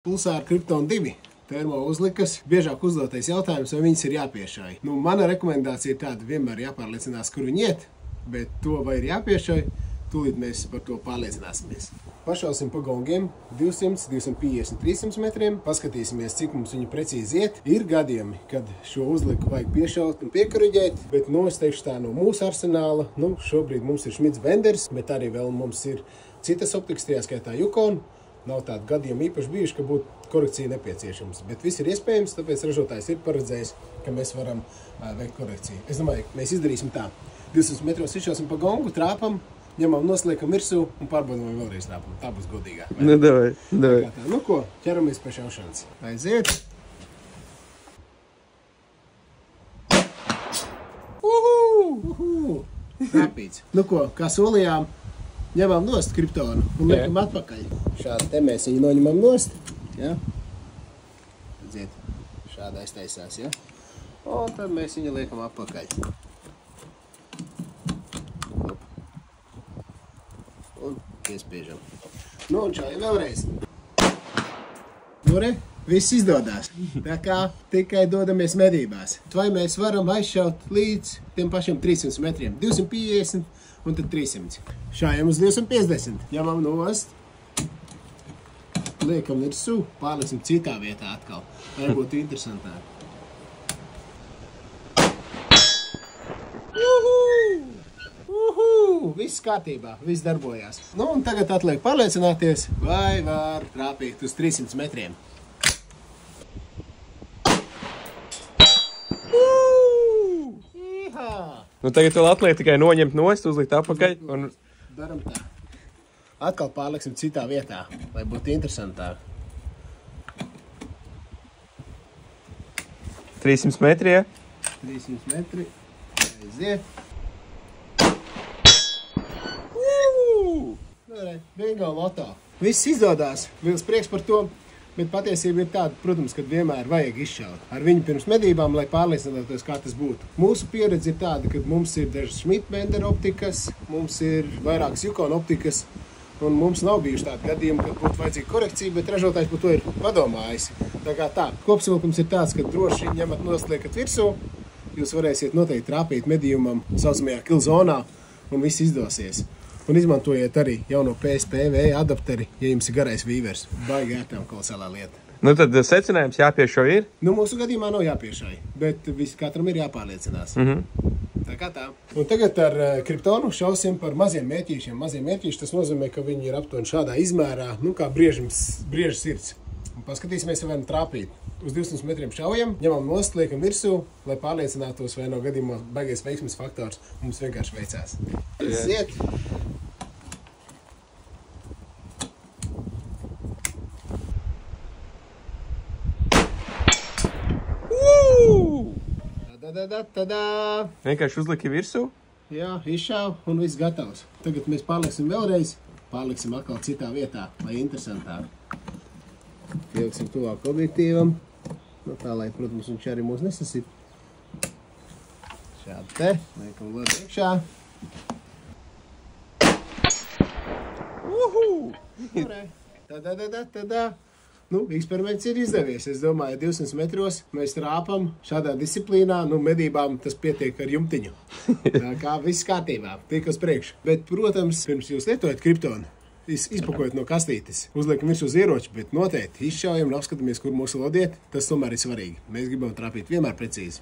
Pulsāra Krypton 2 termo uzlikas. Biežāk uzdotais jautājums, vai viņas ir jāpiešauj. Mana rekomendācija ir tāda, vienmēr jāpārliecinās, kur viņi iet, bet to vai ir jāpiešauj, tūlīt mēs par to pārliecināsimies. Pašausim pa gongiem 200, 250, 300 metriem. Paskatīsimies, cik mums viņi precīzi iet. Ir gadījumi, kad šo uzliku vajag piešaut un piekariģēt, bet es teikšu tā no mūsu arsenāla. Šobrīd mums ir Schmitz Benders, bet arī vēl mums ir citas optikas, tajā skaitā Yukon. Nav tādu gadījumu īpaši bijuši, ka būtu korekcija nepieciešams. Bet viss ir iespējams, tāpēc ražotājs ir paredzējis, ka mēs varam veikt korekciju. Es domāju, mēs izdarīsim tā. 200 metros izšausim pa gongu, trāpam, ņemam, nosliekam virsū un pārbaudam, vai vēlreiz trāpam. Tā būs godīgāk. Davai. Ko, ķeramies pie šaušanas. Aiziet. Trāpīts. Ko, kā solījām, ņemam nost Kryptonu un liekam atpakaļ. Šādi te mēs viņu noņemam nost. Ja? Redziet, šādi aiztaisās. Ja? Un tad mēs viņu liekam atpakaļ. Un piespiežam. Un šādi vēlreiz. Re, viss izdodās. Tā kā tikai dodamies medībās. Vai mēs varam aizšaut līdz tiem pašiem 300 metriem. 250 un tad 300. Šājam uz 250. Ņemam nost. Liekam virsū. Pārliksim citā vietā atkal. Lai būtu interesantāk. Viss kārtībā. Viss darbojās. Un tagad atliek pārliecināties, vai var trāpīt uz 300 metriem. Tagad vēl atliek tikai noņemt nost, uzlikt apakaļ. Daram tā. Atkal pārliksim citā vietā, lai būtu interesantāk. 300 metri, ja? 300 metri. Aiziet. Bingo loto. Viss izdodās. Liels prieks par to. Bet patiesība ir tāda, protams, ka vienmēr vajag izšaut ar viņu pirms medībām, lai pārliecinātos, kā tas būtu. Mūsu pieredze ir tāda, ka mums ir dažas Schmitz Bender optikas, mums ir vairākas Yukon optikas, un mums nav bijuši tādi gadījumi, kad būtu vajadzīga korekcija, bet ražotājs par to ir padomājis. Tā kā tā, kopsavilkums ir tāds, ka droši ņemat nost, liekat virsū, jūs varēsiet noteikti trāpīt medījumam saucamajā kill zonā, un viss izdosies. Un izmantojiet arī jauno PSPV adapteri, ja jums ir garais vīvers. Baigi ērtām kolosālā lieta. Tad secinājums jāpiešauj ir? Mūsu gadījumā nav jāpiešauj, bet katram ir jāpārliecinās. Tā kā tā. Un tagad ar Kryptonu šausim par maziem mērķīšiem. Mazie mērķīši, tas nozīmē, ka viņi ir aptuveni šādā izmērā, kā brieža sirds. Un paskatīsimies, vai varam trāpīt. Uz 200 metriem šaujam, ņemam nost, liekam virsū, lai pārliecinātos, vai no gadījumā baigais veiksmes faktors mums vienkārši veicās. Aiziet! Tadā! Vienkārši uzliki virsū? Jā, izšāv un viss gatavs. Tagad mēs pārliksim vēlreiz, pārliksim atkal citā vietā, lai interesantāk. Pieliksim tuvāk objektīvam. Tā, lai, protams, viņš arī mūs nesasit. Šādi te, liekam lēd iekšā. Tadā. Eksperiments ir izdevies. Es domāju, 200 metros mēs trāpam šādā disciplīnā. Medībām tas pietiek ar jumtiņu. Tā kā viss kārtībā, tiek uz priekšu. Bet, protams, pirms jūs lietojat Kryptonu, izpakojat no kastītes, uzliekam virsū uz ieroču, bet noteikti izšaujam un apskatāmies, kur mūsu lodiet. Tas tomēr ir svarīgi. Mēs gribam trāpīt vienmēr precīzi.